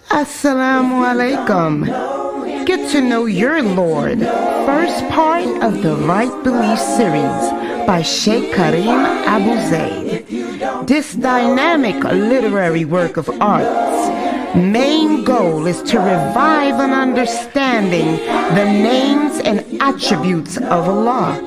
Assalamu alaikum. Get to know your Lord. First part of the Right Belief series by Sheikh Karim Abu Zaid. This dynamic literary work of art's main goal is to revive an understanding the names and attributes of Allah.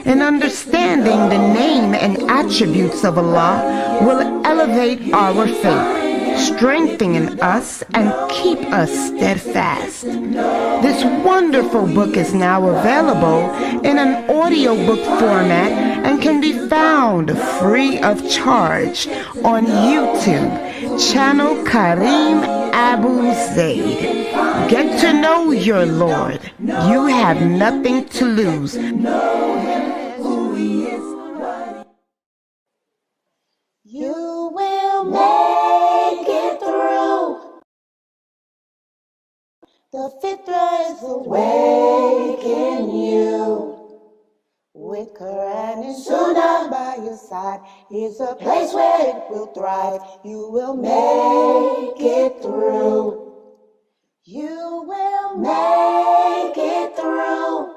And understanding the name and attributes of Allah will elevate our faith, strengthen us, and keep us steadfast. This wonderful book is now available in an audiobook format and can be found free of charge on YouTube, channel Karim Abu Zaid. Get to know your Lord. You have nothing to lose. You will make it through. The fitra is awake in you. With Quran and Sunnah by your side, here's a place where it will thrive. You will make it through. You will make it through.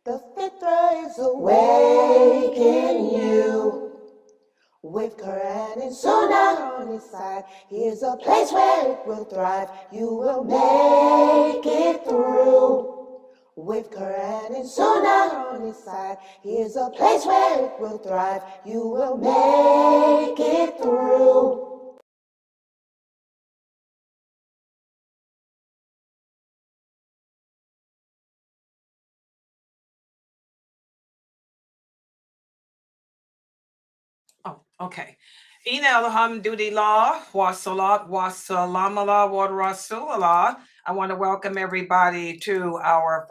The fitra is awake in you. With Quran and Sunnah on his side, here's a place where it will thrive. You will make it through. With Quran and Sunnah on his side, here's a place where it will thrive. You will make it through. Oh, okay. Ina alhamdulillah wa salat wa salam ala wa rasulallah. I want to welcome everybody to our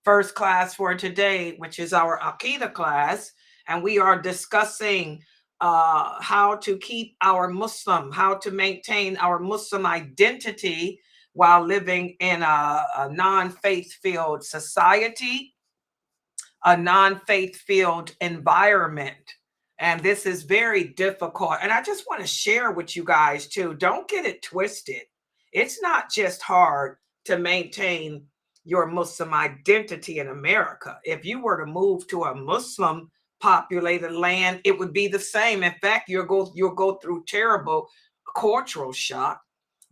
first class for today, which is our Aqidah class. And we are discussing how to keep our Muslim, how to maintain our Muslim identity while living in a non-faith-filled society, a non-faith-filled environment. And this is very difficult. And I just want to share with you guys too, don't get it twisted. It's not just hard to maintain your Muslim identity in America. If you were to move to a Muslim populated land, it would be the same. In fact, you'll go through terrible cultural shock,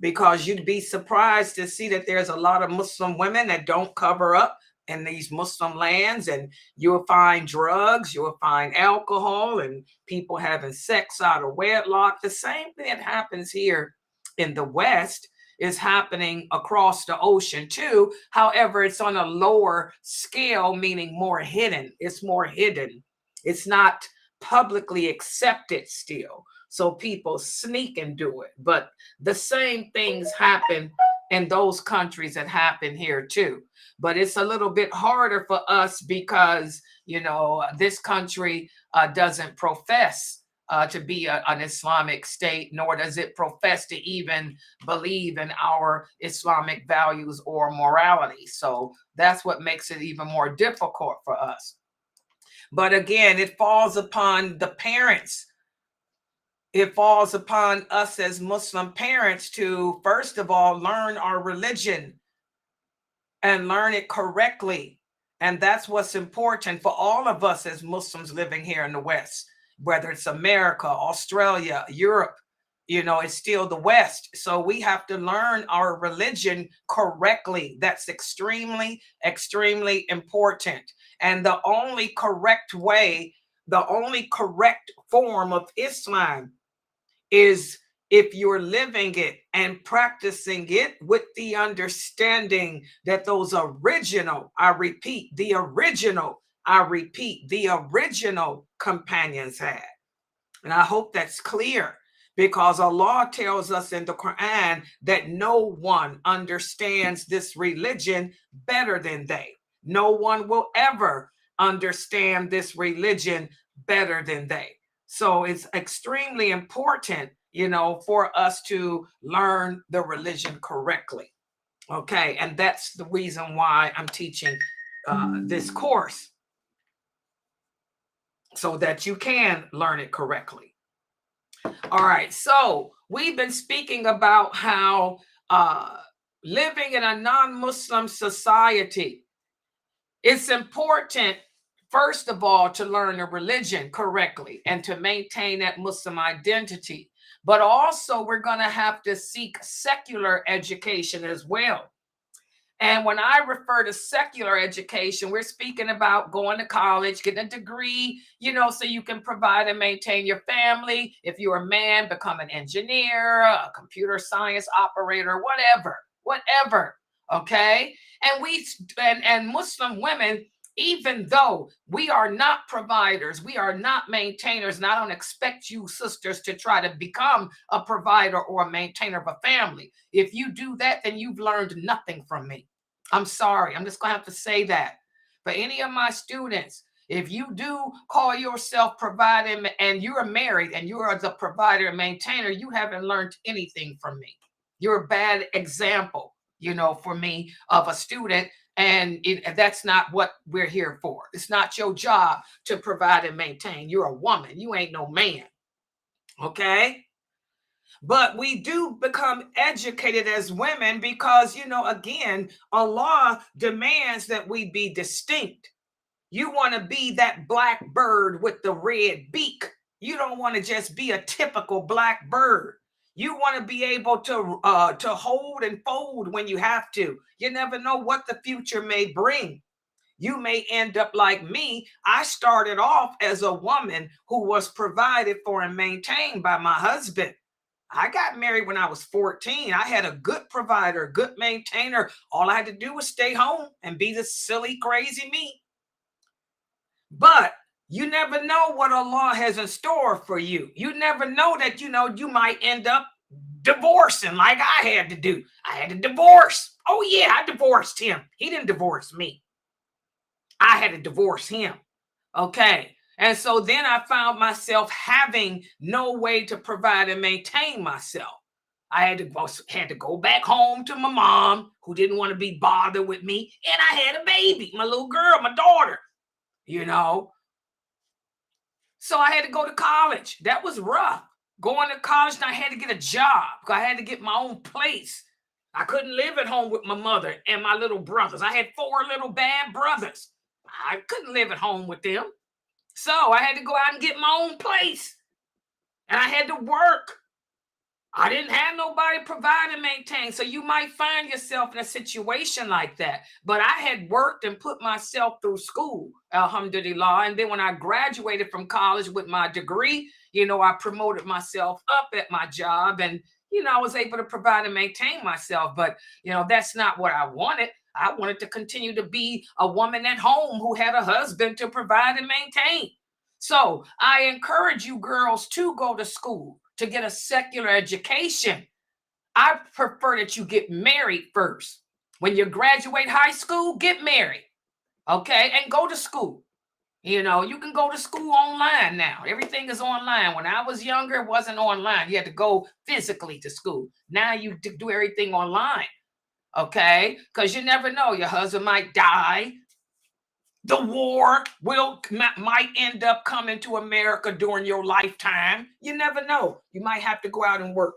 because you'd be surprised to see that there's a lot of Muslim women that don't cover up in these Muslim lands, and you'll find drugs, you'll find alcohol, and people having sex out of wedlock. The same thing that happens here in the West is happening across the ocean too. However, it's on a lower scale, meaning more hidden. It's more hidden. It's not publicly accepted still. So people sneak and do it. But the same things happen in those countries that happen here too. But it's a little bit harder for us because, you know, this country doesn't profess to be an Islamic state, nor does it profess to even believe in our Islamic values or morality. So that's what makes it even more difficult for us. But again, it falls upon the parents. It falls upon us as Muslim parents to, first of all, learn our religion and learn it correctly. And that's what's important for all of us as Muslims living here in the West, whether it's America, Australia, Europe, you know, it's still the West. So we have to learn our religion correctly. That's extremely, extremely important. And the only correct way, the only correct form of Islam is if you're living it and practicing it with the understanding that those original, I repeat, the original companions had. And I hope that's clear, because Allah tells us in the Quran that no one understands this religion better than they. No one will ever understand this religion better than they. So it's extremely important, you know, for us to learn the religion correctly. Okay, and that's the reason why I'm teaching this course, so that you can learn it correctly. All right, so we've been speaking about how living in a non-Muslim society, it's important, first of all, to learn a religion correctly and to maintain that Muslim identity. But also, we're going to have to seek secular education as well. And when I refer to secular education, we're speaking about going to college, getting a degree, so you can provide and maintain your family. If you're a man, become an engineer, a computer science operator, whatever. Okay. And Muslim women, even though we are not providers, we are not maintainers, and I don't expect you sisters to try to become a provider or a maintainer of a family. If you do that, then you've learned nothing from me. I'm sorry. I'm just going to have to say that. For any of my students, if you do call yourself providing and you're married and you are the provider and maintainer, you haven't learned anything from me. You're a bad example, for me of a student. And that's not what we're here for. It's not your job to provide and maintain. You're a woman. You ain't no man. Okay? But we do become educated as women because, again, Allah demands that we be distinct. You want to be that black bird with the red beak. You don't want to just be a typical black bird. You want to be able to hold and fold when you have to. You never know what the future may bring. You may end up like me. I started off as a woman who was provided for and maintained by my husband. I got married when I was 14. I had a good provider, a good maintainer. All I had to do was stay home and be the silly, crazy me. But you never know what Allah has in store for you. You never know that, you might end up divorcing like I had to do. I had to divorce. Oh, yeah, I divorced him. He didn't divorce me. I had to divorce him. Okay. And so then I found myself having no way to provide and maintain myself. I had to go back home to my mom, who didn't want to be bothered with me. And I had a baby, my little girl, my daughter, So I had to go to college. That was rough. Going to college, and I had to get a job. I had to get my own place. I couldn't live at home with my mother and my little brothers. I had 4 little bad brothers. I couldn't live at home with them. So I had to go out and get my own place. And I had to work. I didn't have nobody provide and maintain. So you might find yourself in a situation like that. But I had worked and put myself through school, alhamdulillah. And then when I graduated from college with my degree, I promoted myself up at my job. And, I was able to provide and maintain myself. But, that's not what I wanted. I wanted to continue to be a woman at home who had a husband to provide and maintain. So I encourage you girls to go to school, to get a secular education. I prefer that you get married first. When you graduate high school, get married. Okay? And go to school. You can go to school online now. Everything is online. When I was younger, it wasn't online. You had to go physically to school. Now you do everything online. Okay? Because you never know. Your husband might die. The war might end up coming to America during your lifetime. You never know. You might have to go out and work.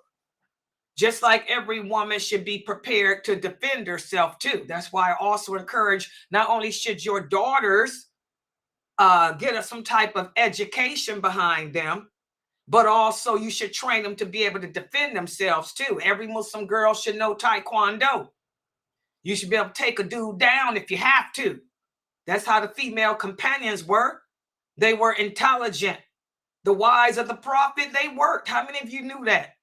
Just like every woman should be prepared to defend herself too. That's why I also encourage, not only should your daughters get some type of education behind them, but also you should train them to be able to defend themselves too. Every Muslim girl should know Taekwondo. You should be able to take a dude down if you have to. That's how the female companions were. They were intelligent. The wives of the prophet, they worked. How many of you knew that?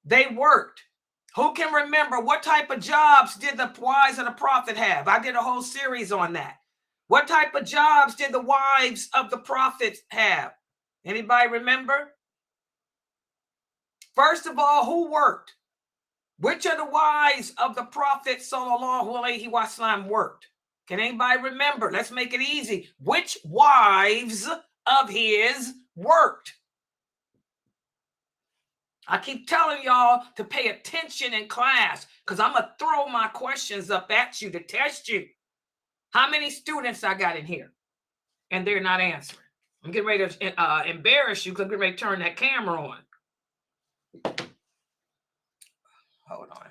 They worked. Who can remember what type of jobs did the wives of the prophet have? I did a whole series on that. What type of jobs did the wives of the prophets have? Anybody remember? First of all, who worked? Which of the wives of the prophet sallallahu alaihi wasallam worked? Can anybody remember? Let's make it easy. Which wives of his worked? I keep telling y'all to pay attention in class because I'm going to throw my questions up at you to test you. How many students I got in here? And they're not answering. I'm getting ready to embarrass you because I'm getting ready to turn that camera on. Hold on.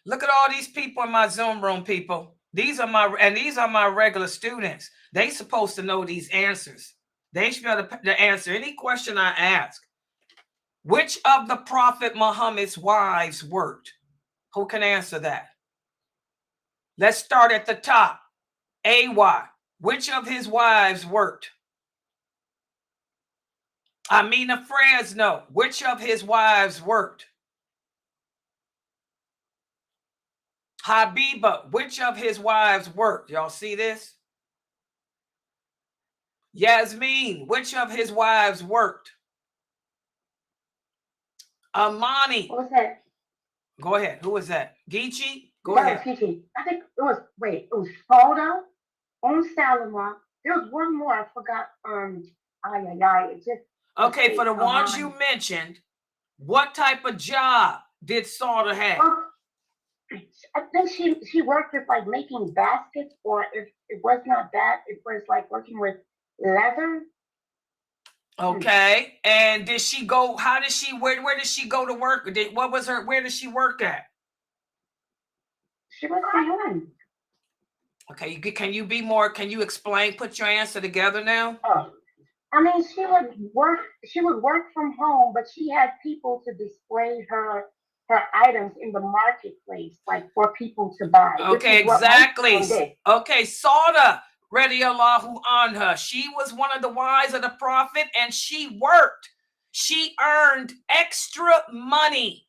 Look at all these people in my Zoom room, people. These are my regular students. They supposed to know these answers. They should be able to answer any question I ask. Which of the Prophet Muhammad's wives worked? Who can answer that? Let's start at the top. AY. Which of his wives worked? Amina Fresno. Which of his wives worked? Habiba. Which of his wives worked? Y'all see this? Yasmin. Which of his wives worked? Amani. What was that? Go ahead. Who was that? Geechee? Go That ahead. was Geechee. I think it was, it was Photo, Salama. There was one more, I forgot. It just. Okay, for the ones you mentioned, what type of job did Sauda have? I think she worked with like making baskets, or if it was not that, it was like working with leather. Okay, and did she go? How did she? Where did she go to work? Where did she work at? She was from home. Okay, can you explain? Put your answer together now. Oh, I mean, she would work from home, but she had people to display her items in the marketplace, like for people to buy. Okay, exactly. Okay, Sauda, radiallahu anha, she was one of the wives of the Prophet, and she worked. She earned extra money.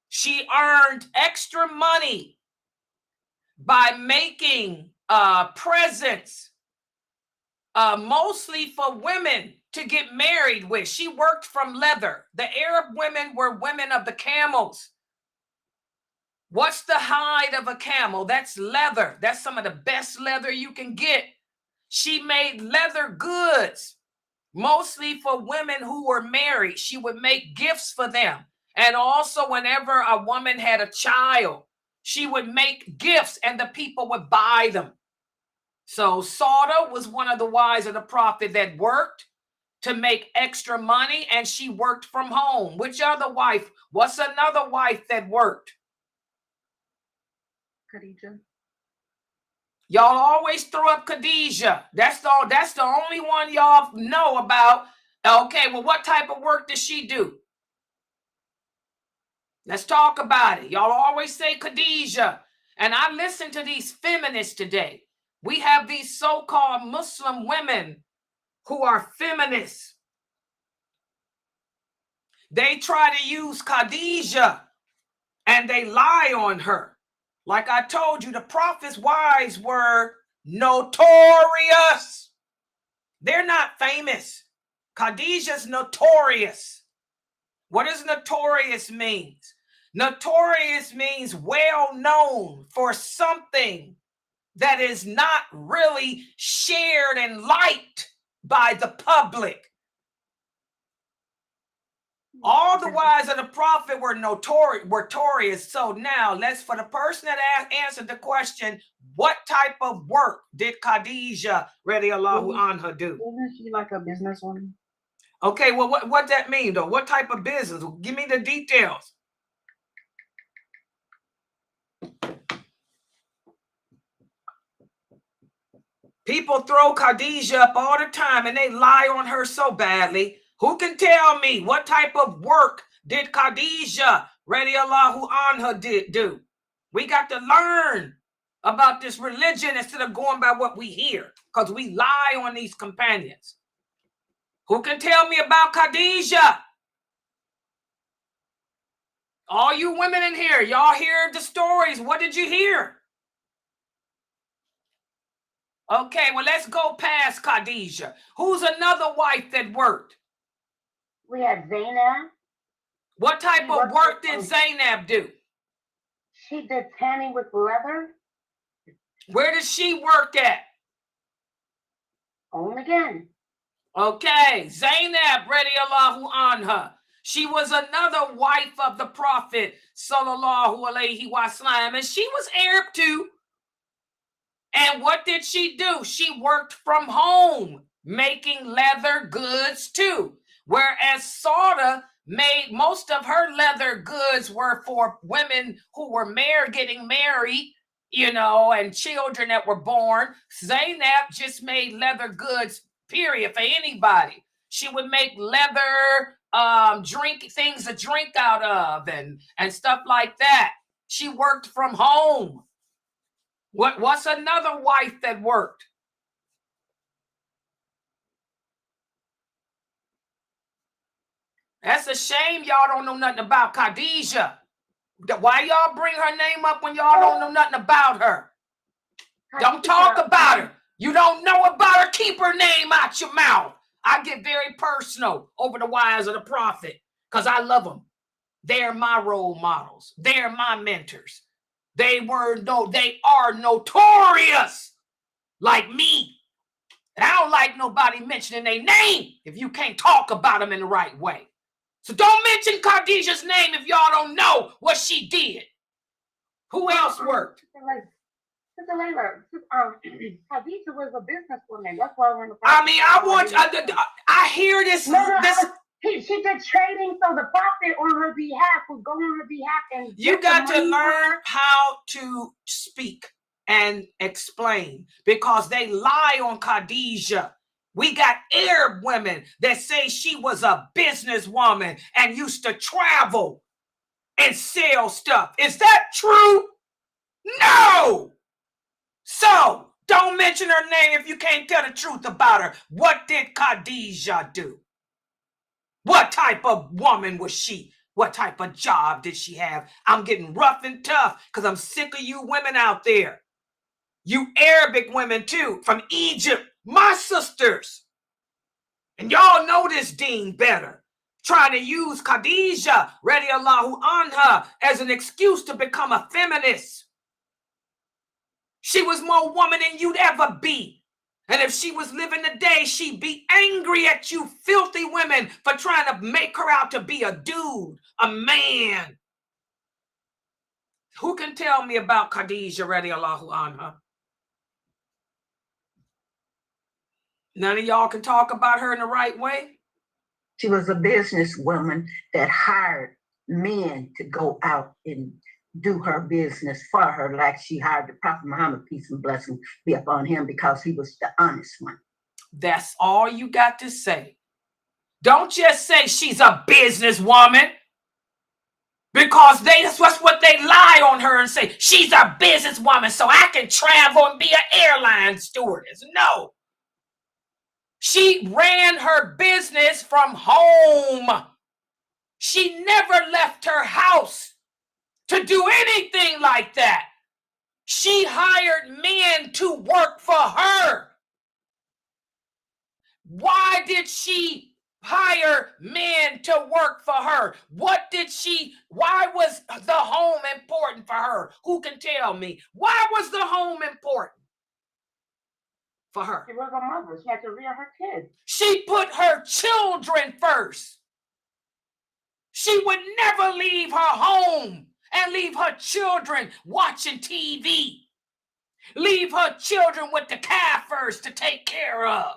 She earned extra money by making presents, mostly for women to get married with. She worked from leather. The Arab women were women of the camels. What's the hide of a camel? That's leather. That's some of the best leather you can get. She made leather goods, mostly for women who were married. She would make gifts for them. And also whenever a woman had a child, she would make gifts and the people would buy them. So Sauda was one of the wives of the Prophet that worked to make extra money, and she worked from home. Which other wife? What's another wife that worked? Khadija. Y'all always throw up Khadija. That's the only one y'all know about. Okay, well, what type of work does she do? Let's talk about it. Y'all always say Khadija. And I listen to these feminists today. We have these so-called Muslim women who are feminists. They try to use Khadija and they lie on her. Like I told you, the Prophet's wives were notorious. They're not famous. Khadija's notorious. What does notorious mean? Notorious means well known for something that is not really shared and liked by the public. All the wives of the Prophet were notorious. So now for the person that answered the question, what type of work did Khadija radiallahu anha do? Isn't she like a businesswoman? Okay, well, what that mean though? What type of business? Give me the details. People throw Khadija up all the time and they lie on her so badly. Who can tell me what type of work did Khadija radiallahu anha do? We got to learn about this religion instead of going by what we hear, because we lie on these companions. Who can tell me about Khadija? All you women in here, y'all hear the stories. What did you hear? Okay, well, let's go past Khadija. Who's another wife that worked? We had Zainab. What type of work did Zainab do? She did tanning with leather. Where did she work at? Home again. Okay, Zainab radiallahu anha. She was another wife of the Prophet sallallahu alaihi wasallam, and she was Arab too. And what did she do? She worked from home, making leather goods too. Whereas Sauda most of her leather goods were for women who were getting married, and children that were born. Zainab just made leather goods, period, for anybody. She would make leather things to drink out of and stuff like that. She worked from home. What's another wife that worked? That's a shame y'all don't know nothing about Khadijah. Why y'all bring her name up when y'all don't know nothing about her? Don't talk about her. You don't know about her. Keep her name out your mouth. I get very personal over the wives of the prophet because I love them. They're my role models. They're my mentors. They are notorious like me. And I don't like nobody mentioning their name if you can't talk about them in the right way. So don't mention Khadijah's name if y'all don't know what she did. Who else worked? Sister Layla, Khadijah was a businesswoman. That's why we're in the I hear this. She did trading, so the prophet on her behalf would go on her behalf and you got to learn how to speak and explain because they lie on Khadijah. We got Arab women that say she was a businesswoman and used to travel and sell stuff. Is that true? No. So don't mention her name if you can't tell the truth about her. What did Khadijah do? What type of woman was she? What type of job did she have? I'm getting rough and tough because I'm sick of you women out there. You Arabic women too, from Egypt, my sisters. And y'all know this deen better. Trying to use Khadijah, radiallahu anha, as an excuse to become a feminist. She was more woman than you'd ever be. And if she was living today, she'd be angry at you filthy women for trying to make her out to be a dude, a man. Who can tell me about Khadijah, radiallahu anha? None of y'all can talk about her in the right way? She was a businesswoman that hired men to go out and do her business for her, like she hired the Prophet Muhammad, peace and blessing be upon him, because he was the honest one. That's all you got to say. Don't just say she's a businesswoman, because that's what they lie on her and say, she's a businesswoman so I can travel and be an airline stewardess. No. She ran her business from home. She never left her house to do anything like that. She hired men to work for her. Why did she hire men to work for her? Why was the home important for her? Who can tell me? Why was the home important for her? She was a mother. She had to rear her kids. She put her children first. She would never leave her home and leave her children watching TV. Leave her children with the Kafirs to take care of.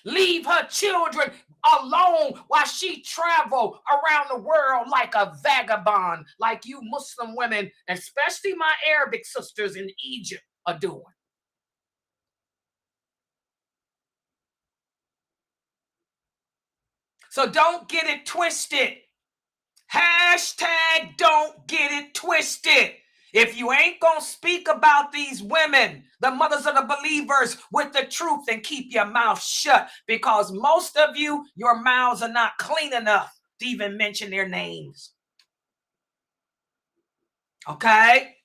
Leave her children alone while she traveled around the world like a vagabond, like you Muslim women, especially my Arabic sisters in Egypt, are doing. So don't get it twisted. Hashtag don't get it twisted. If you ain't gonna speak about these women, the mothers of the believers, with the truth, and keep your mouth shut, because most of you, your mouths are not clean enough to even mention their names. Okay?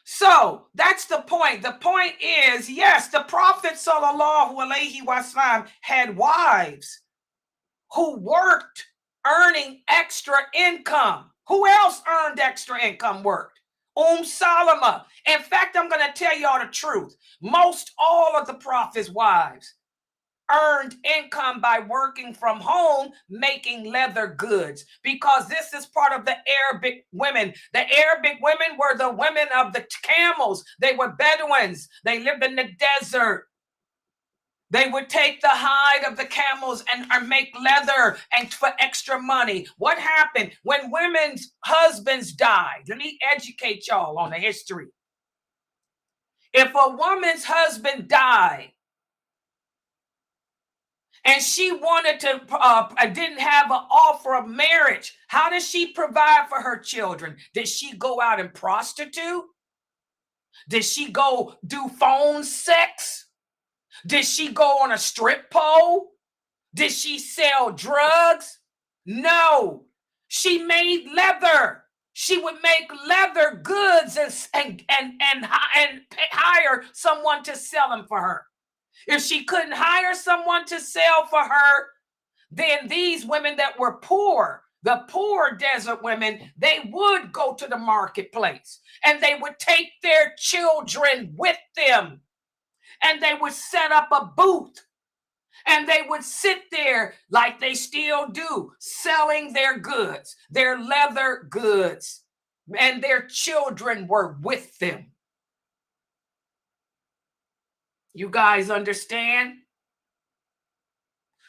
So that's the point. The point is, yes, the Prophet sallallahu alaihi wasallam had wives who worked, earning extra income. Who else earned extra income, worked? Salama. In fact, I'm going to tell y'all the truth. Most all of the Prophet's wives earned income by working from home, making leather goods, because this is part of the Arabic women. The Arabic women were the women of the camels. They were Bedouins. They lived in the desert. They would take the hide of the camels and make leather and for extra money. What happened when women's husbands died? Let me educate y'all on the history. If a woman's husband died and she wanted to, didn't have an offer of marriage, how does she provide for her children? Did she go out and prostitute? Did she go do phone sex? Did she go on a strip pole? Did she sell drugs? No. She made leather. She would make leather goods and hire someone to sell them for her. If she couldn't hire someone to sell for her, then these women that were poor, the poor desert women, they would go to the marketplace and they would take their children with them and they would set up a booth and they would sit there like they still do, selling their goods, their leather goods, and their children were with them. You guys understand?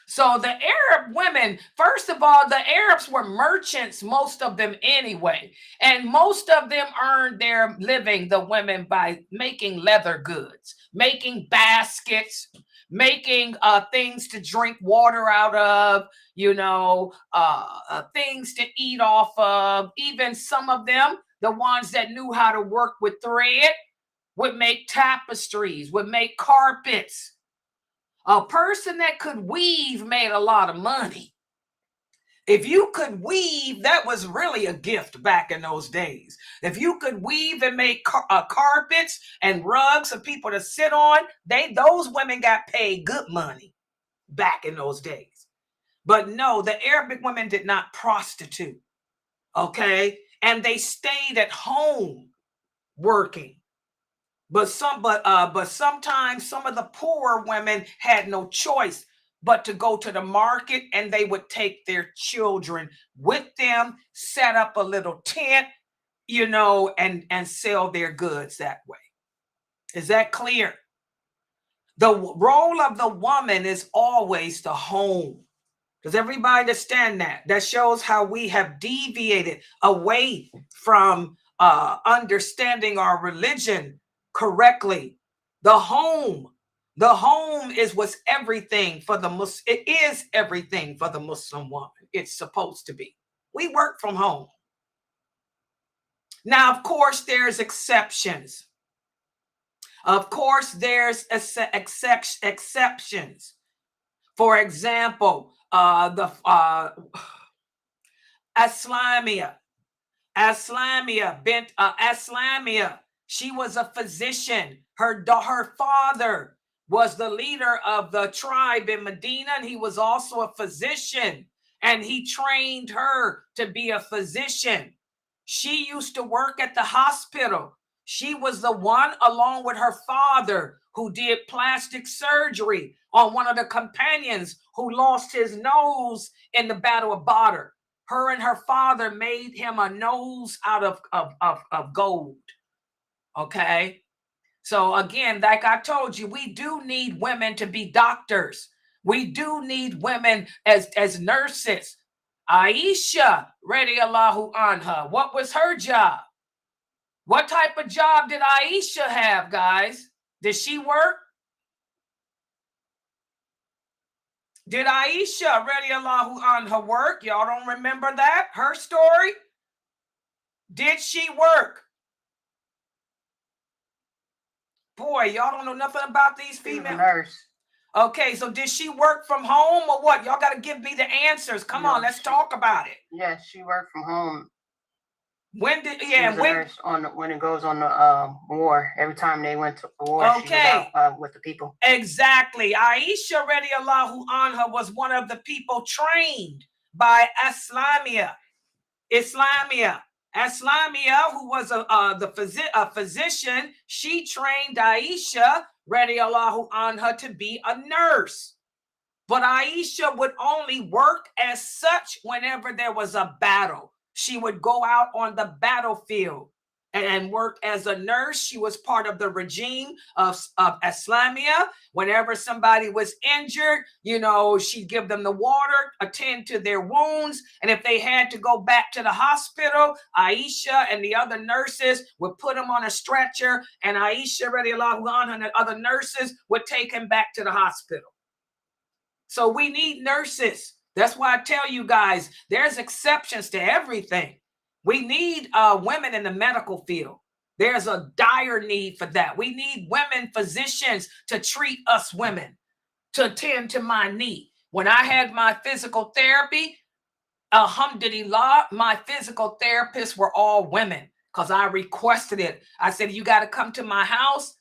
So the Arab women, first of all, the Arabs were merchants, most of them anyway. And most of them earned their living, the women, by making leather goods, making baskets, making things to drink water out of, things to eat off of. Even some of them, the ones that knew how to work with thread, would make tapestries, would make carpets. A person that could weave made a lot of money. If you could weave, that was really a gift back in those days. If you could weave and make carpets and rugs for people to sit on, those women got paid good money back in those days. But no, the Arabic women did not prostitute, okay? And they stayed at home working. But sometimes some of the poorer women had no choice but to go to the market, and they would take their children with them, set up a little tent, and sell their goods that way. Is that clear? The role of the woman is always the home. Does everybody understand that? That shows how we have deviated away from understanding our religion correctly. The home is what's everything for the Muslim. It is everything for the Muslim woman. It's supposed to be. We work from home. Now, of course, there's exceptions. Of course, there's exceptions. For example, Aslamia bint Aslamia. She was a physician. Her father was the leader of the tribe in Medina, and he was also a physician. And he trained her to be a physician. She used to work at the hospital. She was the one, along with her father, who did plastic surgery on one of the companions who lost his nose in the Battle of Badr. Her and her father made him a nose out of gold. Okay. So again, like I told you, we do need women to be doctors. We do need women as nurses. Aisha, radiallahu anha, what was her job? What type of job did Aisha have, guys? Did she work? Did Aisha, radiallahu anha, work? Y'all don't remember that? Her story? Did she work? Boy, y'all don't know nothing about these female nurse. Okay, so did she work from home or what? Y'all got to give me the answers. Come on, let's talk about it. Yes, she worked from home. When did when it goes on the war? Every time they went to war, she was out with the people. Exactly. Aisha radiallahu anha was one of the people trained by Aslamia, who was a physician. She trained Aisha radiallahu anha to be a nurse. But Aisha would only work as such whenever there was a battle. She would go out on the battlefield and worked as a nurse. She was part of the regime of Islamia. Whenever somebody was injured, you know, she'd give them the water, attend to their wounds. And if they had to go back to the hospital, Aisha and the other nurses would put them on a stretcher, and Aisha, radiallahu anha, and the other nurses would take him back to the hospital. So we need nurses. That's why I tell you guys, there's exceptions to everything. We need women in the medical field. There's a dire need for that. We need women physicians to treat us women, to attend to my knee. When I had my physical therapy, alhamdulillah, my physical therapists were all women because I requested it. I said, you got to come to my house.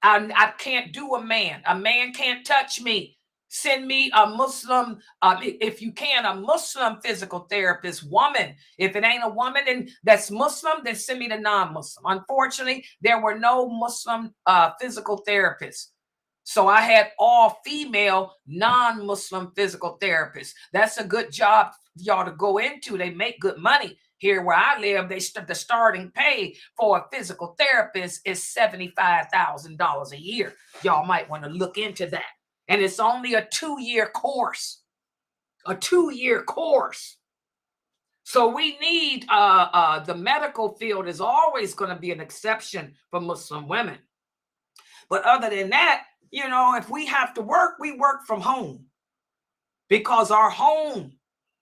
I can't do a man. A man can't touch me. Send me a Muslim, if you can, a Muslim physical therapist, woman. If it ain't a woman and that's Muslim, then send me the non-Muslim. Unfortunately, there were no Muslim physical therapists. So I had all female non-Muslim physical therapists. That's a good job for y'all to go into. They make good money. Here where I live, the starting pay for a physical therapist is $75,000 a year. Y'all might want to look into that. And it's only a 2-year course. A 2-year course. So we need, the medical field is always going to be an exception for Muslim women. But other than that, you know, if we have to work, we work from home. Because our home,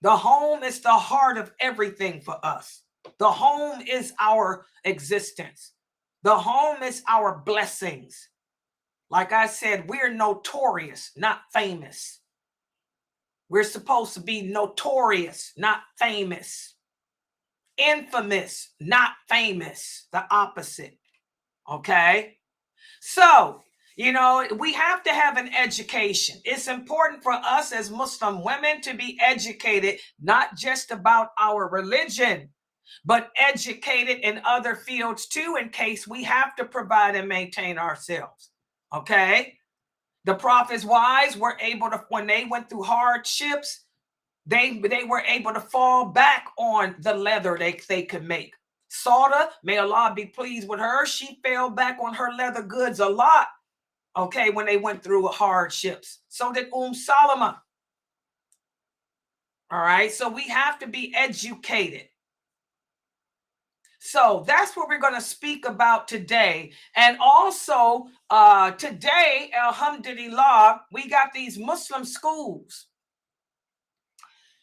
the home is the heart of everything for us. The home is our existence. The home is our blessings. Like I said, we're notorious, not famous. We're supposed to be notorious, not famous. Infamous, not famous. The opposite. Okay? So, you know, we have to have an education. It's important for us as Muslim women to be educated, not just about our religion, but educated in other fields too, in case we have to provide and maintain ourselves. Okay? The Prophet's wives were able to, when they went through hardships, they were able to fall back on the leather they could make. Sauda, may Allah be pleased with her, she fell back on her leather goods a lot, okay, when they went through hardships. So did Salama. All right, so we have to be educated. So that's what we're going to speak about today. And also today, alhamdulillah, we got these Muslim schools.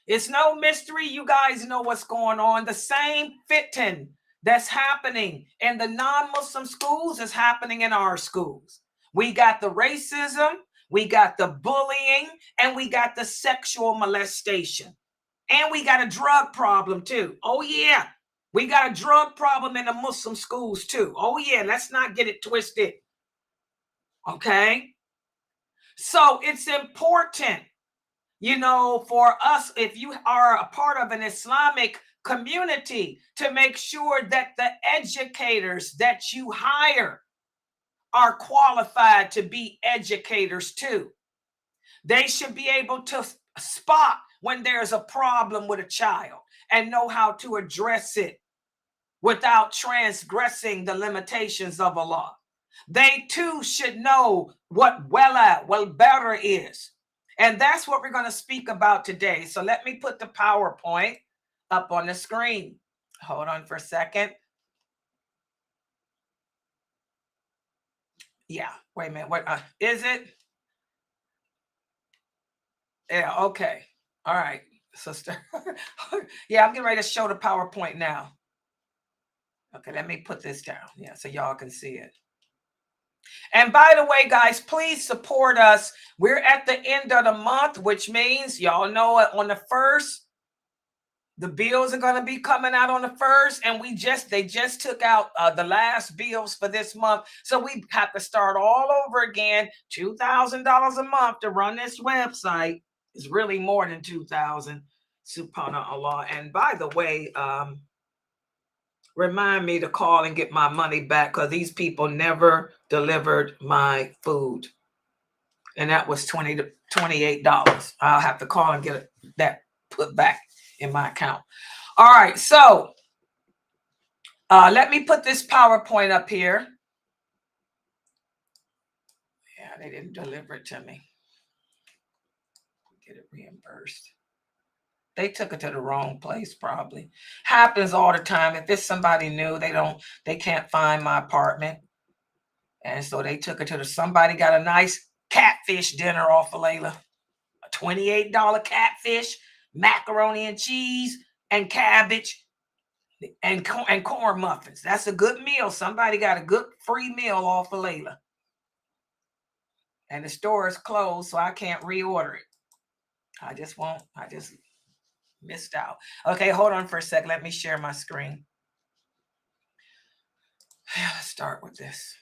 It's no mystery. You guys know what's going on. The same fitting that's happening in the non-Muslim schools is happening in our schools. We got the racism, we got the bullying, and we got the sexual molestation. And we got a drug problem too. Oh yeah. We got a drug problem in the Muslim schools too. Oh yeah, let's not get it twisted. Okay? So it's important, you know, for us, if you are a part of an Islamic community, to make sure that the educators that you hire are qualified to be educators too. They should be able to spot when there's a problem with a child and know how to address it without transgressing the limitations of Allah. They too should know what wal Bara is. And that's what we're going to speak about today. So let me put the PowerPoint up on the screen. Hold on for a second. Yeah, wait a minute. What is it? Yeah, okay. All right, sister. Yeah, I'm getting ready to show the PowerPoint now. Okay, let me put this down. Yeah, so y'all can see it. And by the way, guys, please support us. We're at the end of the month, which means y'all know on the 1st, the bills are going to be coming out on the 1st. And they just took out the last bills for this month. So we have to start all over again. $2,000 a month to run this website is really more than $2,000. Subhanallah. And by the way, remind me to call and get my money back, because these people never delivered my food. And that was $20 to $28. I'll have to call and get that put back in my account. All right. So Let me put this PowerPoint up here. Yeah, they didn't deliver it to me. Get it reimbursed. They took it to the wrong place, probably. Happens all the time. If it's somebody new, they can't find my apartment. And so they took it to somebody got a nice catfish dinner off of Layla. A $28 catfish, macaroni and cheese, and cabbage, and corn muffins. That's a good meal. Somebody got a good free meal off of Layla. And the store is closed, so I can't reorder it. I just missed out. Okay, hold on for a sec. Let me share my screen. Let's start with this.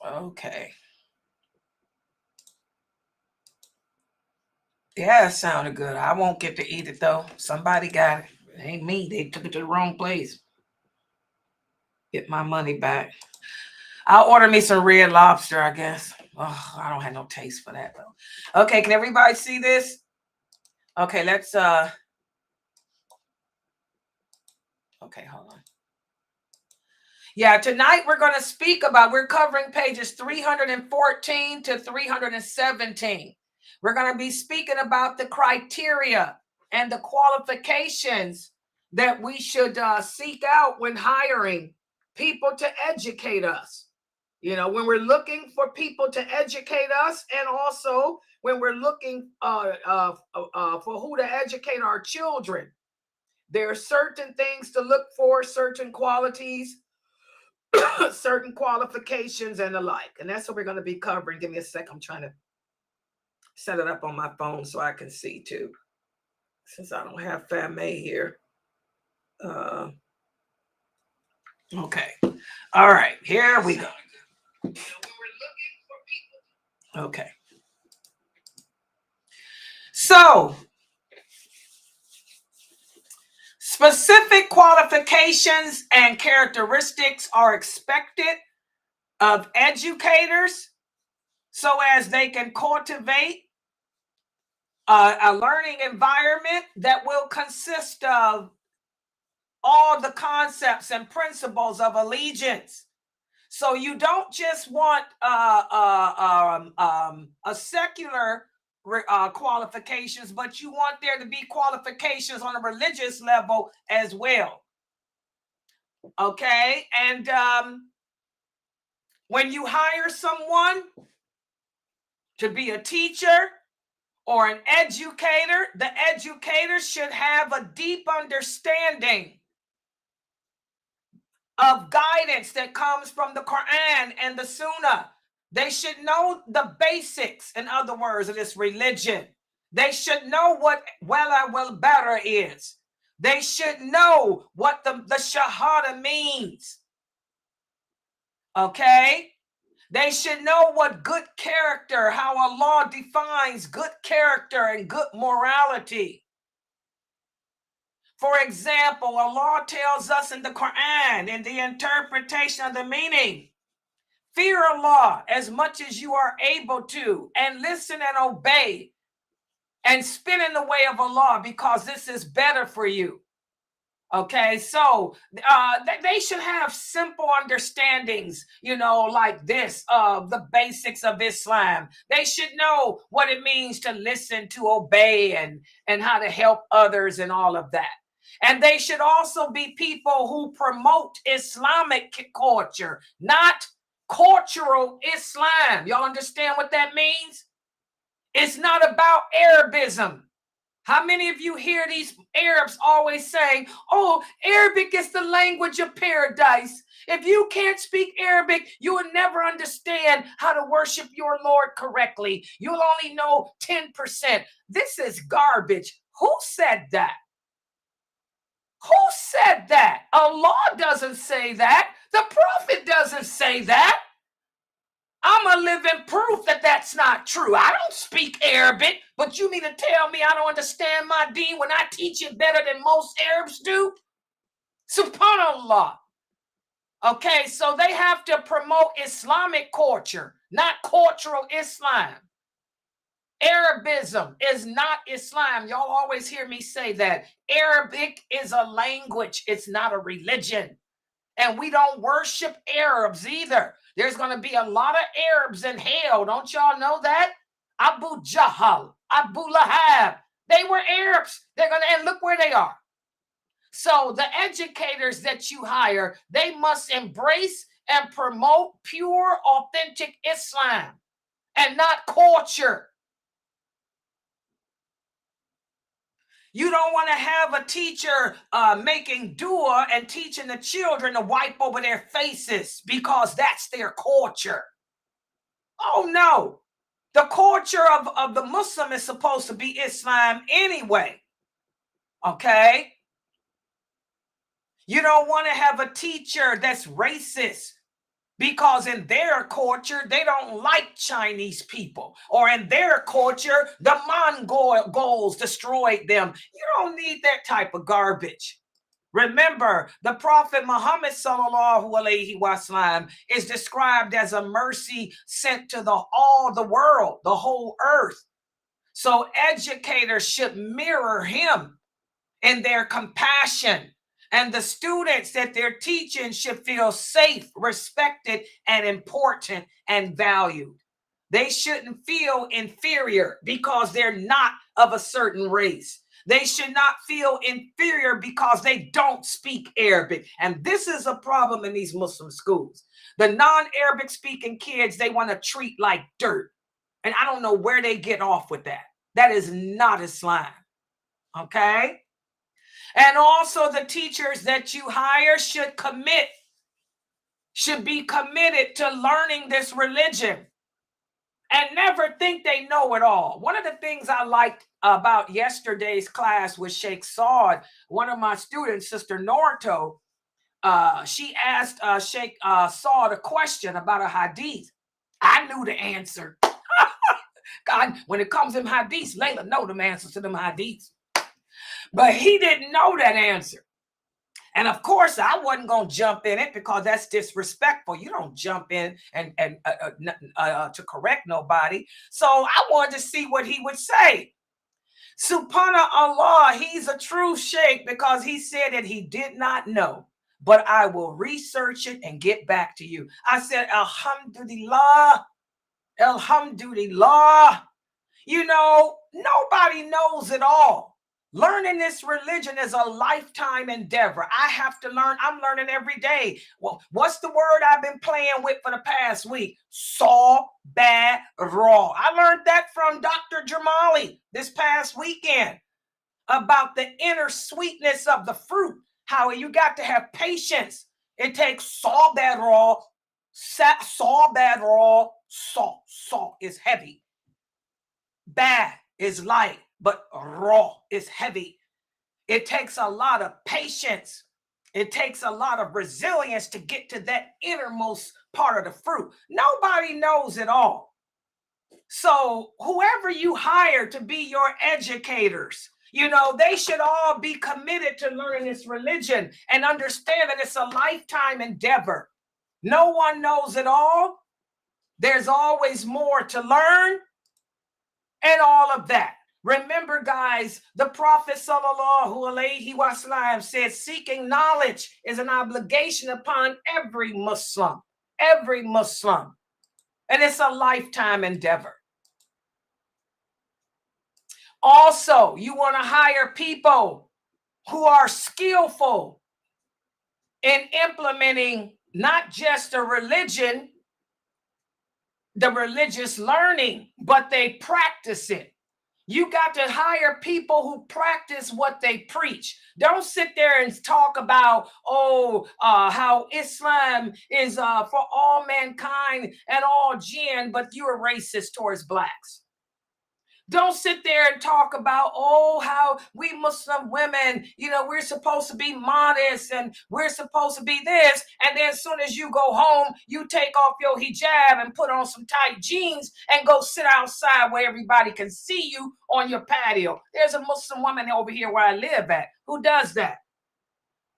Okay. Yeah, it sounded good. I won't get to eat it though. Somebody got it. It ain't me. They took it to the wrong place. Get my money back. I'll order me some Red Lobster, I guess. Oh, I don't have no taste for that though. Okay, can everybody see this? Okay, let's okay, hold on. Yeah, tonight we're going to speak about, we're covering pages 314 to 317. We're going to be speaking about the criteria and the qualifications that we should seek out when hiring people to educate us. You know, when we're looking for people to educate us, and also when we're looking for who to educate our children. There are certain things to look for, certain qualities, certain qualifications, and the like. And that's what we're going to be covering. Give me a sec. I'm trying to set it up on my phone so I can see too, since I don't have Fame here. Okay. All right. Here we go. Okay. So, specific qualifications and characteristics are expected of educators so as they can cultivate a learning environment that will consist of all the concepts and principles of allegiance. So you don't just want a secular qualifications, but you want there to be qualifications on a religious level as well. Okay, and when you hire someone to be a teacher or an educator, the educator should have a deep understanding of guidance that comes from the Quran and the Sunnah. They should know the basics, in other words, of this religion. They should know what wal Bara is. They should know what the Shahada means. Okay? They should know what good character, how Allah defines good character and good morality. For example, Allah tells us in the Quran, in the interpretation of the meaning, fear Allah as much as you are able to, and listen and obey, and spin in the way of Allah, because this is better for you. Okay, so they should have simple understandings, you know, like this, of the basics of Islam. They should know what it means to listen, to obey, and how to help others and all of that. And they should also be people who promote Islamic culture, not cultural Islam. Y'all understand what that means? It's not about Arabism. How many of you hear these Arabs always saying, oh, Arabic is the language of paradise. If you can't speak Arabic, you will never understand how to worship your Lord correctly. You'll only know 10%. This is garbage. Who said that? Who said that? Allah doesn't say that. The Prophet doesn't say that. I'm a living proof that that's not true. I don't speak Arabic, but you mean to tell me I don't understand my deen when I teach it better than most Arabs do? Subhanallah. Okay, so they have to promote Islamic culture, not cultural Islam. Arabism is not Islam. Y'all always hear me say that. Arabic is a language, it's not a religion. And we don't worship Arabs either. There's going to be a lot of Arabs in hell. Don't y'all know that? Abu Jahal, Abu Lahab, they were Arabs. They're going to, and look where they are. So the educators that you hire, they must embrace and promote pure, authentic Islam and not culture. You don't want to have a teacher making dua and teaching the children to wipe over their faces because that's their culture. Oh, no. The culture of the Muslim is supposed to be Islam anyway. Okay? You don't want to have a teacher that's racist because in their culture, they don't like Chinese people. Or in their culture, the Mongols destroyed them. You don't need that type of garbage. Remember, the Prophet Muhammad sallallahu alaihi wasallam is described as a mercy sent to all the world, the whole earth. So educators should mirror him in their compassion. And the students that they're teaching should feel safe, respected, and important and valued. They shouldn't feel inferior because they're not of a certain race. They should not feel inferior because they don't speak Arabic. And this is a problem in these Muslim schools. The non-Arabic speaking kids, they want to treat like dirt. And I don't know where they get off with that. That is not Islam. Okay? And also the teachers that you hire should be committed to learning this religion and never think they know it all. One of the things I liked about yesterday's class with Sheikh Saud, one of my students, Sister Norto, she asked Sheikh Saud a question about a hadith. I knew the answer. God, when it comes to hadiths, Layla know them answers to them hadiths. But he didn't know that answer. And of course, I wasn't going to jump in it because that's disrespectful. You don't jump in and to correct nobody. So I wanted to see what he would say. Subhanallah, he's a true sheikh because he said that he did not know. But I will research it and get back to you. I said, Alhamdulillah, Alhamdulillah. You know, nobody knows it all. Learning this religion is a lifetime endeavor. I have to learn. I'm learning every day. Well, what's the word I've been playing with for the past week? Saw, bad, raw. I learned that from Dr. Jamali this past weekend about the inner sweetness of the fruit. How you got to have patience. It takes saw, bad, raw. Saw, bad, raw. Salt is heavy. Bad is light, but raw is heavy. It takes a lot of patience. It takes a lot of resilience to get to that innermost part of the fruit. Nobody knows it all. So whoever you hire to be your educators, you know, they should all be committed to learning this religion and understand that it's a lifetime endeavor. No one knows it all. There's always more to learn. And all of that. Remember, guys, the Prophet sallallahu alaihi wasallam said seeking knowledge is an obligation upon every Muslim. Every Muslim. And it's a lifetime endeavor. Also, you want to hire people who are skillful in implementing not just a religion, the religious learning, but they practice it. You got to hire people who practice what they preach. Don't sit there and talk about, how Islam is for all mankind and all jinn, but you're racist towards blacks. Don't sit there and talk about, how we Muslim women, you know, we're supposed to be modest and we're supposed to be this. And then as soon as you go home, you take off your hijab and put on some tight jeans and go sit outside where everybody can see you on your patio. There's a Muslim woman over here where I live at who does that.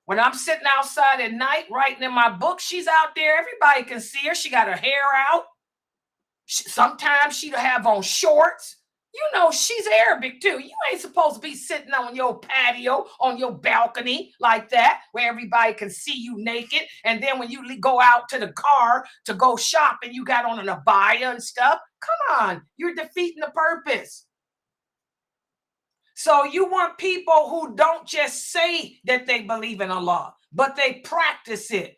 When I'm sitting outside at night writing in my book, she's out there. Everybody can see her. She got her hair out. Sometimes she'll have on shorts. You know, she's Arabic too. You ain't supposed to be sitting on your patio, on your balcony like that, where everybody can see you naked. And then when you go out to the car to go shop and you got on an abaya and stuff, come on, you're defeating the purpose. So you want people who don't just say that they believe in Allah, but they practice it.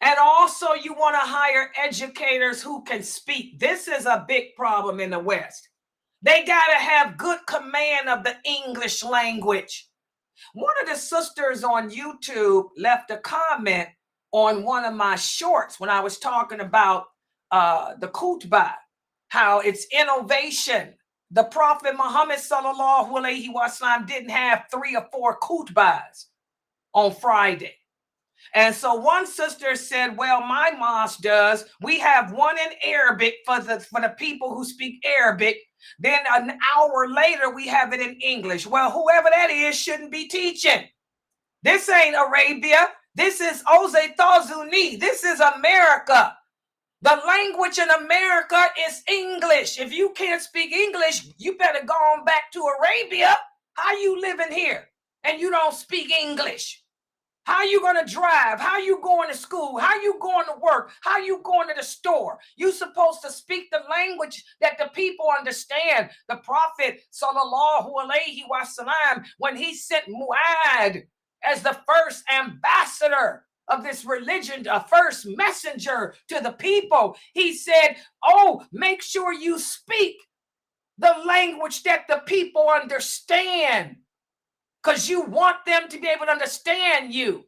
And also you want to hire educators who can speak. This is a big problem in the West. They got to have good command of the English language. One of the sisters on YouTube left a comment on one of my shorts when I was talking about the khutbah, how it's innovation. The Prophet Muhammad sallallahu alaihi wasallam didn't have 3 or 4 khutbahs on Friday. And so one sister said, well, my mosque does. We have one in Arabic for the people who speak Arabic. Then an hour later, we have it in English. Well, whoever that is shouldn't be teaching. This ain't Arabia. This is Ozetazuni. This is America. The language in America is English. If you can't speak English, you better go on back to Arabia. How you living here and you don't speak English? How you going to drive? How you going to school? How you going to work? How you going to the store? You supposed to speak the language that the people understand. The Prophet sallallahu alaihi wasallam, when he sent Mu'ad as the first ambassador of this religion, a first messenger to the people, he said, oh, make sure you speak the language that the people understand, because you want them to be able to understand you.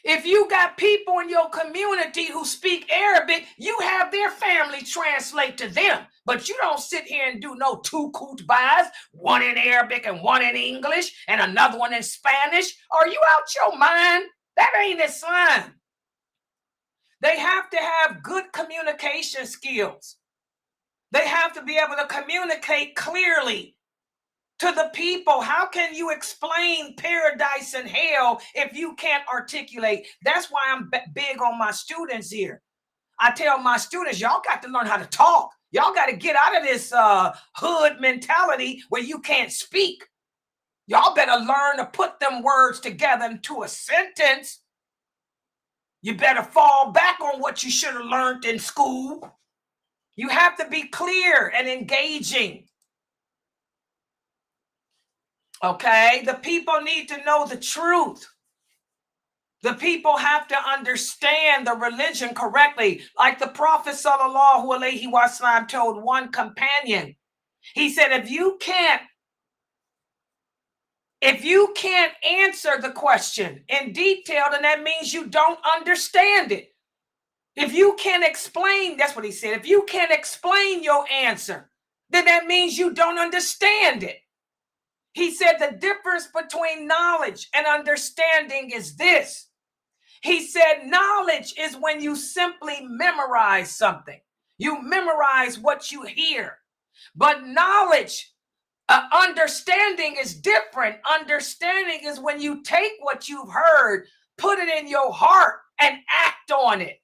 If you got people in your community who speak Arabic, you have their family translate to them. But you don't sit here and do no 2 khutbahs, one in Arabic and one in English and another one in Spanish. Are you out your mind? That ain't Islam. They have to have good communication skills. They have to be able to communicate clearly to the people. How can you explain paradise and hell if you can't articulate? That's why I'm big on my students here. I tell my students, y'all got to learn how to talk. Y'all got to get out of this hood mentality where you can't speak. Y'all better learn to put them words together into a sentence. You better fall back on what you should have learned in school. You have to be clear and engaging. Okay, the people need to know the truth. The people have to understand the religion correctly. Like the Prophet sallallahu alaihi wasallam told one companion, he said, if you can't answer the question in detail, then that means you don't understand it. If you can't explain, that's what he said, if you can't explain your answer, then that means you don't understand it. He said the difference between knowledge and understanding is this. He said knowledge is when you simply memorize something. You memorize what you hear. But knowledge, understanding is different. Understanding is when you take what you've heard, put it in your heart, and act on it.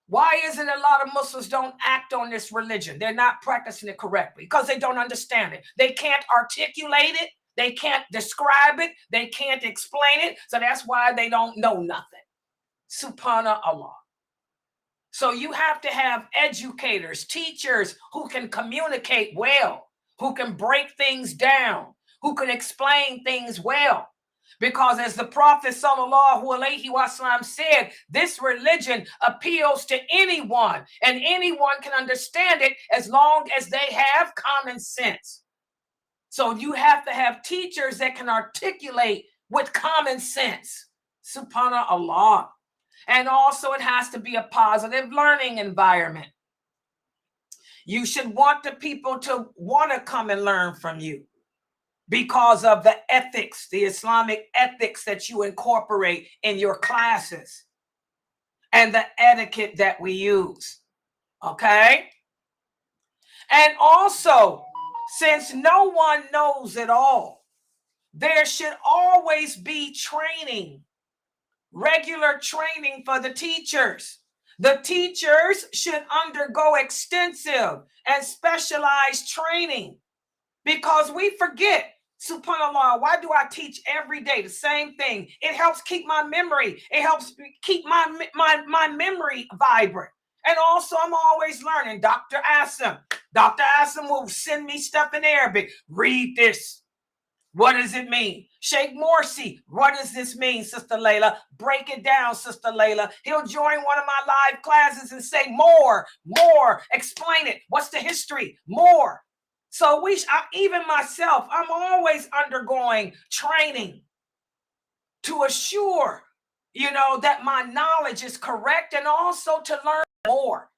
Why is it a lot of Muslims don't act on this religion? They're not practicing it correctly because they don't understand it. They can't articulate it. They can't describe it. They can't explain it. So that's why they don't know nothing. Subhanallah. So you have to have educators, teachers who can communicate well, who can break things down, who can explain things well. Because as the Prophet sallallahu alaihi wasallam said, this religion appeals to anyone, and anyone can understand it as long as they have common sense. So you have to have teachers that can articulate with common sense. Subhanallah. And also it has to be a positive learning environment. You should want the people to want to come and learn from you, because of the ethics, the Islamic ethics that you incorporate in your classes and the etiquette that we use. Okay? And also, Since no one knows it all, there should always be training, regular training for the teachers. The teachers should undergo extensive and specialized training, because we forget, subhanAllah, why do I teach every day the same thing? It helps keep my memory. It helps keep my memory vibrant. And also, I'm always learning. Dr. Asim will send me stuff in Arabic. Read this. What does it mean? Sheikh Morsi, what does this mean, Sister Layla? Break it down, Sister Layla. He'll join one of my live classes and say, more, explain it. What's the history? More. So even myself, I'm always undergoing training to assure, that my knowledge is correct, and also to learn more.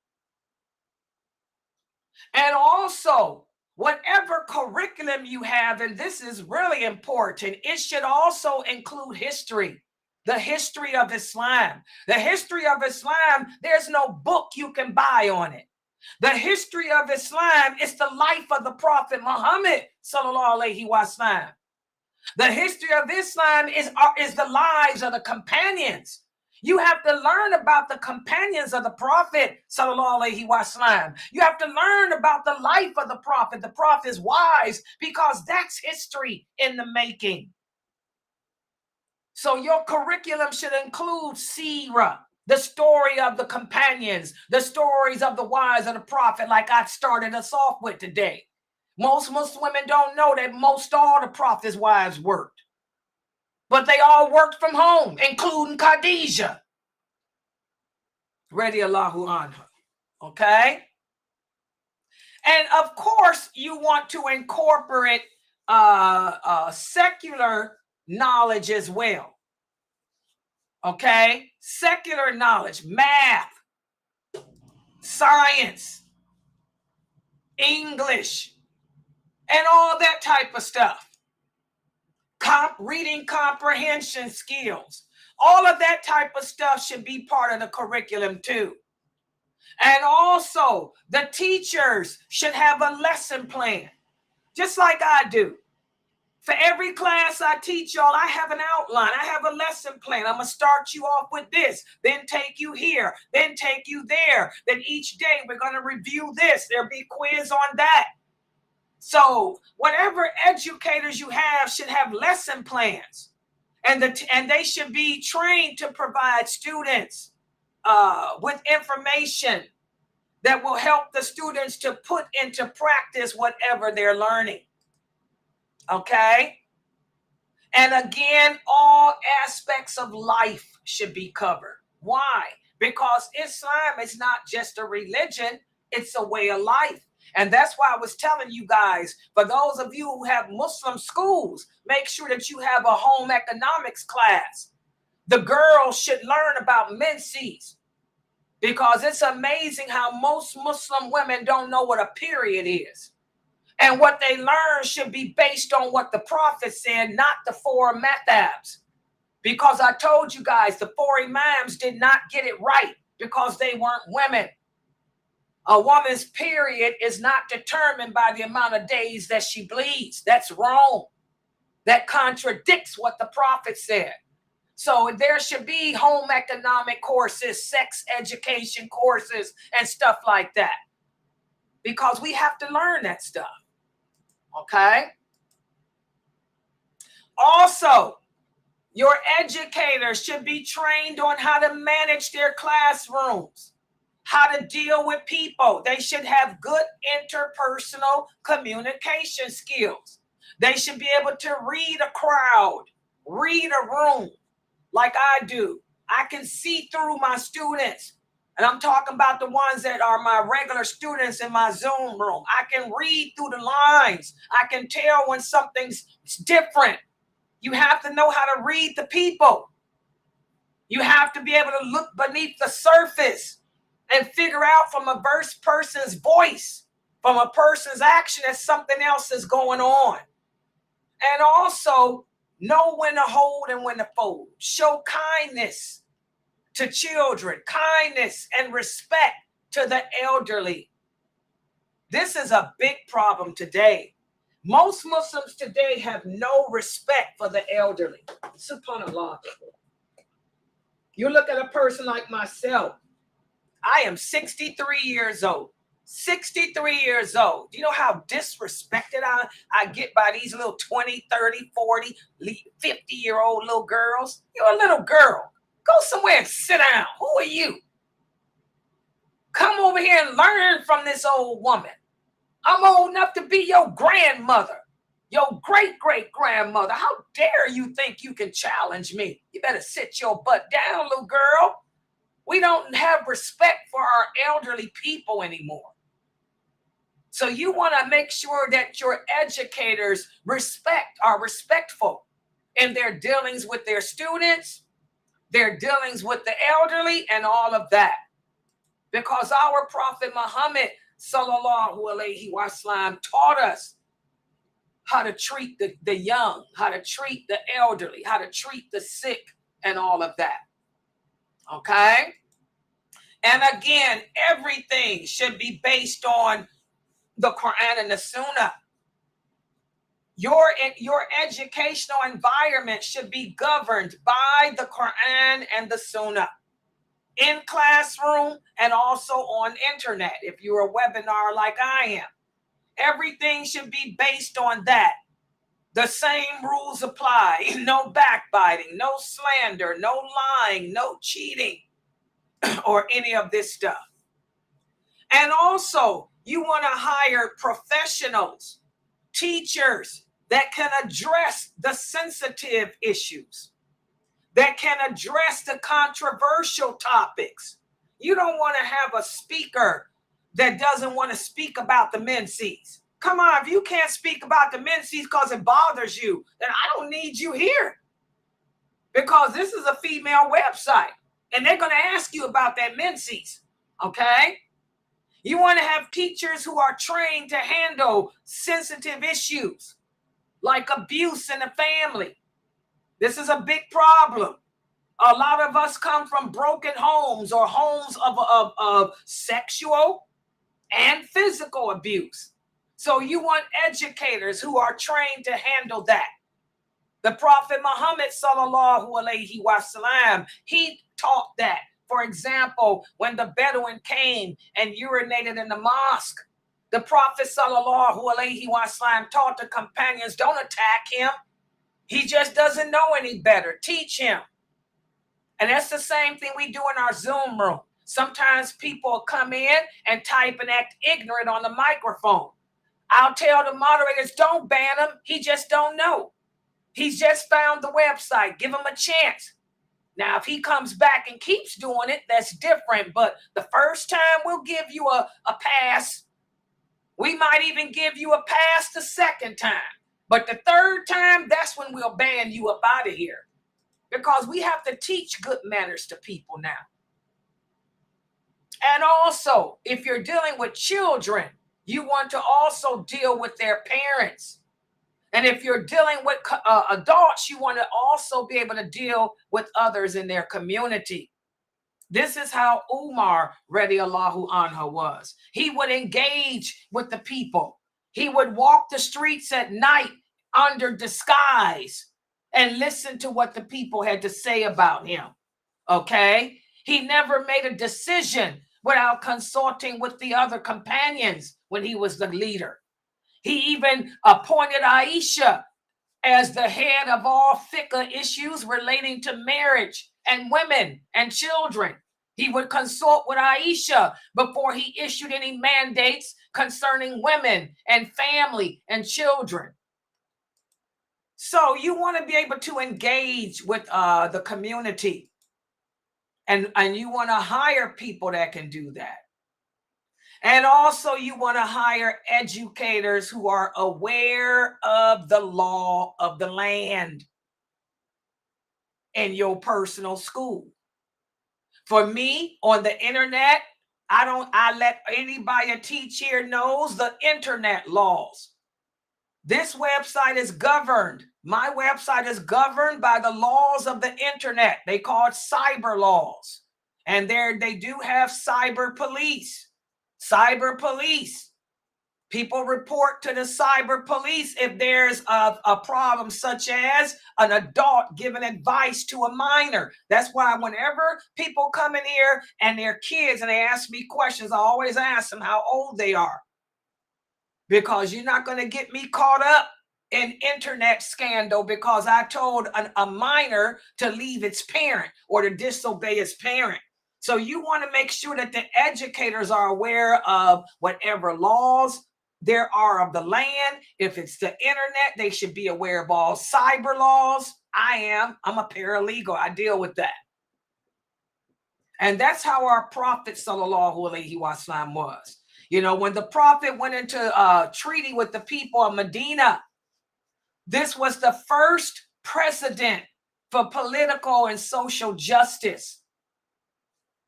And also, whatever curriculum you have, and this is really important, it should also include history, the history of Islam. The history of Islam, there's no book you can buy on it. The history of Islam is the life of the Prophet Muhammad, sallallahu alaihi wasallam. The history of Islam is the lives of the companions. You have to learn about the companions of the Prophet, sallallahu alaihi wasallam. You have to learn about the life of the Prophet's wives, because that's history in the making. So your curriculum should include seerah, the story of the companions, the stories of the wives of the Prophet, like I started us off with today. Most Muslim women don't know that all the Prophet's wives worked. But they all worked from home, including Khadijah, radiyallahu anha. Okay? And of course, you want to incorporate secular knowledge as well. Okay? Secular knowledge, math, science, English, and all that type of stuff. Reading comprehension skills. All of that type of stuff should be part of the curriculum too. And also, the teachers should have a lesson plan, just like I do. For every class I teach y'all, I have an outline. I have a lesson plan. I'm going to start you off with this, then take you here, then take you there. Then each day we're going to review this. There'll be quiz on that. So whatever educators you have should have lesson plans. And they should be trained to provide students with information that will help the students to put into practice whatever they're learning. Okay? And again, all aspects of life should be covered. Why? Because Islam is not just a religion, it's a way of life. And that's why I was telling you guys, for those of you who have Muslim schools, make sure that you have a home economics class. The girls should learn about menses, because it's amazing how most Muslim women don't know what a period is. And what they learn should be based on what the Prophet said, not the four madhabs. Because I told you guys, the four imams did not get it right because they weren't women. A woman's period is not determined by the amount of days that she bleeds. That's wrong. That contradicts what the Prophet said. So there should be home economic courses, sex education courses, and stuff like that. Because we have to learn that stuff. Okay? Also, your educators should be trained on how to manage their classrooms, how to deal with people. They should have good interpersonal communication skills. They should be able to read a crowd, read a room like I do. I can see through my students. And I'm talking about the ones that are my regular students in my Zoom room. I can read through the lines. I can tell when something's different. You have to know how to read the people. You have to be able to look beneath the surface and figure out from a person's voice, from a person's action, that something else is going on. And also know when to hold and when to fold. Show kindness to children, kindness and respect to the elderly. This is a big problem today. Most Muslims today have no respect for the elderly. SubhanAllah. You look at a person like myself. I am 63 years old. 63 years old. Do you know how disrespected I get by these little 20, 30, 40, 50-year-old little girls? You're a little girl. Go somewhere and sit down. Who are you? Come over here and learn from this old woman. I'm old enough to be your grandmother, your great-great-grandmother. How dare you think you can challenge me? You better sit your butt down, little girl. We don't have respect for our elderly people anymore. So you want to make sure that your educators are respectful in their dealings with their students, their dealings with the elderly, and all of that. Because our Prophet Muhammad sallallahu alaihi wasallam taught us how to treat the young, how to treat the elderly, how to treat the sick, and all of that. Okay? And again, everything should be based on the Quran and the Sunnah. Your educational environment should be governed by the Quran and the Sunnah. In classroom and also on internet, if you're a webinar like I am. Everything should be based on that. The same rules apply. No backbiting, no slander, no lying, no cheating, or any of this stuff. And also, you want to hire professionals, teachers that can address the sensitive issues, that can address the controversial topics. You don't want to have a speaker that doesn't want to speak about the menses. Come on, if you can't speak about the menses because it bothers you, then I don't need you here. Because this is a female website, and they're going to ask you about that menses, okay? You want to have teachers who are trained to handle sensitive issues like abuse in the family. This is a big problem. A lot of us come from broken homes or homes of sexual and physical abuse. So you want educators who are trained to handle that. The Prophet Muhammad sallallahu alaihi wasallam, he taught that. For example, when the Bedouin came and urinated in the mosque, the Prophet sallallahu alaihi wasallam taught the companions, don't attack him. He just doesn't know any better. Teach him. And that's the same thing we do in our Zoom room. Sometimes people come in and type and act ignorant on the microphone. I'll tell the moderators, don't ban him. He just don't know. He's just found the website. Give him a chance. Now, if he comes back and keeps doing it, that's different. But the first time, we'll give you a pass. We might even give you a pass the second time. But the third time, that's when we'll ban you up out of here. Because we have to teach good manners to people now. And also, if you're dealing with children, you want to also deal with their parents. And if you're dealing with adults, you want to also be able to deal with others in their community. This is how Umar radiallahu anhu was. He would engage with the people. He would walk the streets at night under disguise and listen to what the people had to say about him. Okay? He never made a decision without consulting with the other companions when he was the leader. He even appointed Aisha as the head of all fiqh issues relating to marriage and women and children. He would consult with Aisha before he issued any mandates concerning women and family and children. So you want to be able to engage with the community. And you want to hire people that can do that. And also you want to hire educators who are aware of the law of the land in your personal school. For me, on the internet, I let anybody teach here knows the internet laws. This website is governed. My website is governed by the laws of the internet. They call it cyber laws. And they do have cyber police. Cyber police. People report to the cyber police if there's a problem, such as an adult giving advice to a minor. That's why whenever people come in here and they're kids and they ask me questions, I always ask them how old they are. Because you're not going to get me caught up in internet scandal because I told a minor to leave its parent or to disobey its parent. So you want to make sure that the educators are aware of whatever laws there are of the land. If it's the internet, they should be aware of all cyber laws. I'm a paralegal. I deal with that. And that's how our prophet sallallahu alaihi wasallam was. You know, when the prophet went into a treaty with the people of Medina, this was the first precedent for political and social justice.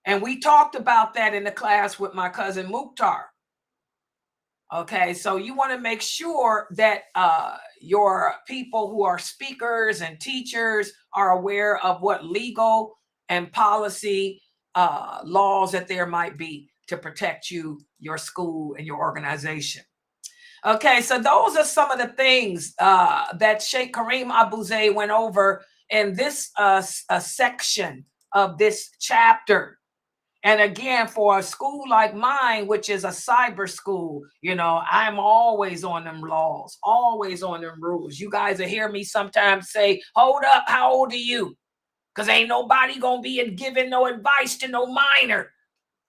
And we talked about that in the class with my cousin Mukhtar. Okay, so you want to make sure that your people who are speakers and teachers are aware of what legal and policy laws that there might be to protect you, your school, and your organization. Okay, so those are some of the things that Sheikh Kareem Abu Zayd went over in this section of this chapter. And again, for a school like mine, which is a cyber school, you know, I'm always on them laws, always on them rules. You guys will hear me sometimes say, hold up, how old are you? Because ain't nobody going to be giving no advice to no minor.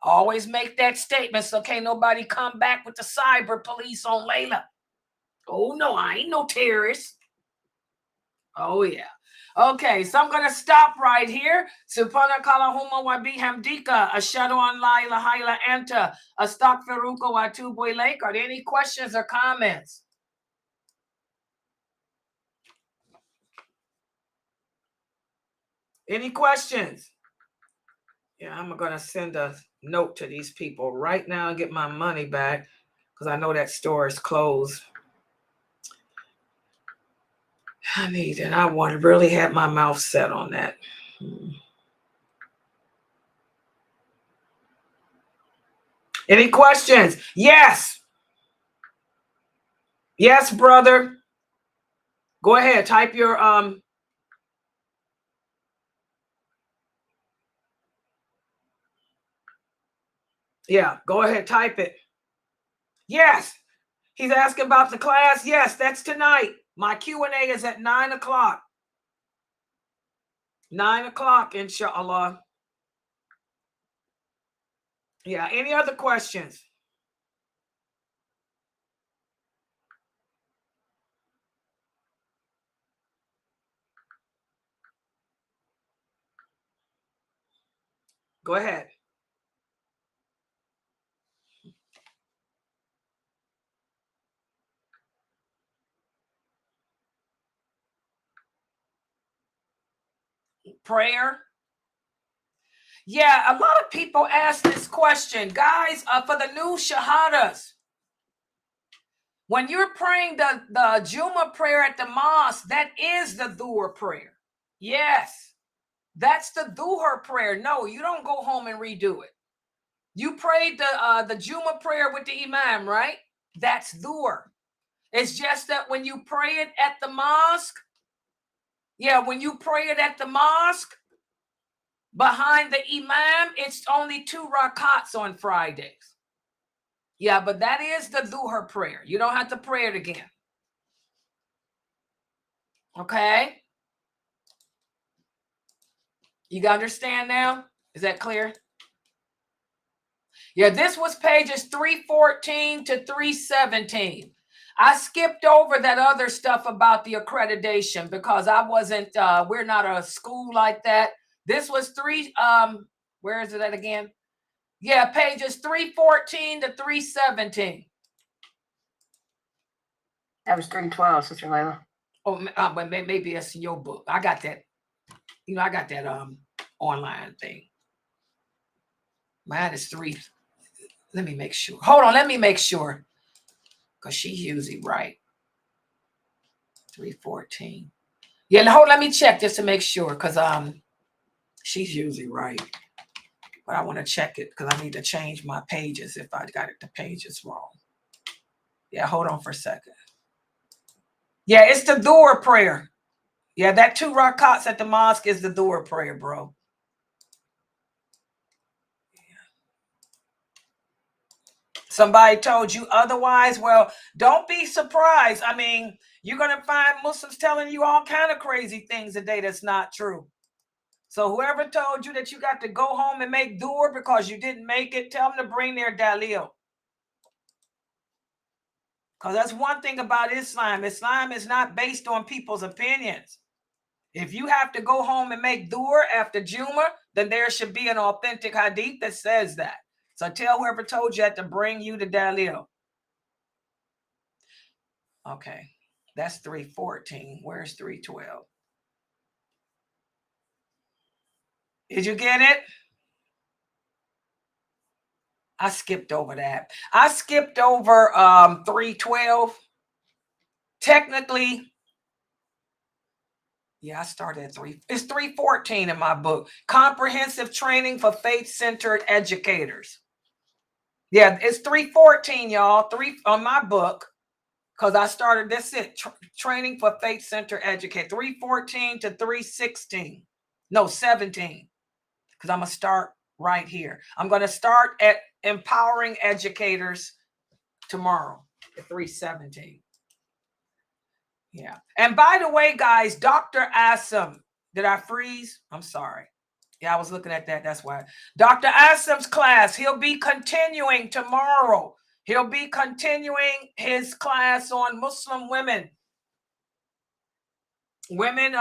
Always make that statement so can't nobody come back with the cyber police on Layla. Oh, no, I ain't no terrorist. Oh, yeah. Okay, so I'm going to stop right here. Subhanakallahumma wa bihamdika ashhadu an la ilaha illa anta astaghfiruka wa atubu ilaik. Are there any questions or comments? Any questions? Yeah, I'm going to send a note to these people right now and get my money back because I know that store is closed. I want to really have my mouth set on that. Any questions? Yes. Yes, brother. Go ahead. Type your yeah, go ahead. Type it. Yes. He's asking about the class. Yes, that's tonight. My Q&A is at 9 o'clock. 9 o'clock, inshallah. Yeah, any other questions? Go ahead. Prayer. Yeah, a lot of people ask this question. Guys, for the new shahadas, when you're praying the Jumu'ah prayer at the mosque, that is the Dhuhr prayer. Yes, that's the Dhuhr prayer. No, you don't go home and redo it. You prayed the Jumu'ah prayer with the imam, right? That's Dhuhr. It's just that when you pray it at the mosque, when you pray it at the mosque, behind the imam, it's only 2 rakats on Fridays. Yeah, but that is the Dhuhr prayer. You don't have to pray it again. Okay? You understand now? Is that clear? Yeah, this was pages 314 to 317. I skipped over that other stuff about the accreditation because I wasn't, we're not a school like that. This was where is it at again? Yeah, pages 314 to 317. That was 312, Sister Layla. Oh, but maybe it's in your book. I got that. I got that online thing. Mine is 3. Let me make sure. Hold on, let me make sure. Because she's usually right. 314. Yeah, let me check just to make sure. Because she's usually right. But I want to check it because I need to change my pages if I got the pages wrong. Yeah, hold on for a second. Yeah, it's the Dua prayer. Yeah, that 2 rakats at the mosque is the Dua prayer, bro. Somebody told you otherwise. Well, don't be surprised. I mean, you're going to find Muslims telling you all kind of crazy things today that's not true. So whoever told you that you got to go home and make dua because you didn't make it, tell them to bring their dalil. Because that's one thing about Islam. Islam is not based on people's opinions. If you have to go home and make dua after Juma, then there should be an authentic hadith that says that. So tell whoever told you that to bring you the dalil. Okay, that's 3:14. Where's 3:12? Did you get it? I skipped over that. I skipped over 3:12. Technically, yeah, I started at 3. It's 3:14 in my book. Comprehensive Training for Faith-Centered Educators. Yeah, it's 3:14, y'all. 3 on my book. Because I started, that's it, training for faith-centered educators, 3:14 to 3:16. No, 17. Because I'm going to start right here. I'm going to start at empowering educators tomorrow at 3:17. Yeah. And by the way, guys, Dr. Asim, did I freeze? I'm sorry. Yeah, I was looking at that. That's why. Dr. Asim's class, he'll be continuing tomorrow. He'll be continuing his class on Muslim women. Women,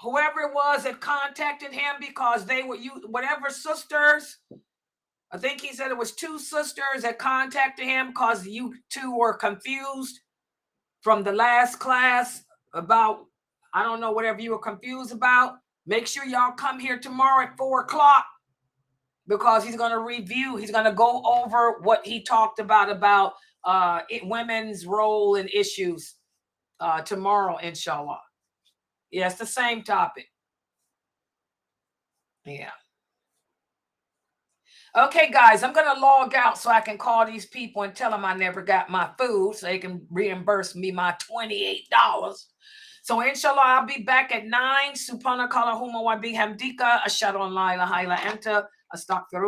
whoever it was that contacted him because they were whatever sisters. I think he said it was 2 sisters that contacted him because you 2 were confused from the last class about, I don't know, whatever you were confused about. Make sure y'all come here tomorrow at 4 o'clock because he's going to review. He's going to go over what he talked about women's role and issues tomorrow, inshallah. Yeah, it's the same topic. Yeah. Okay, guys, I'm going to log out so I can call these people and tell them I never got my food so they can reimburse me my $28. So, inshallah, I'll be back at 9. Subhanakallahumma wa bihamdika. Ashhadu an la ilaha illa anta. Astaghfiruka.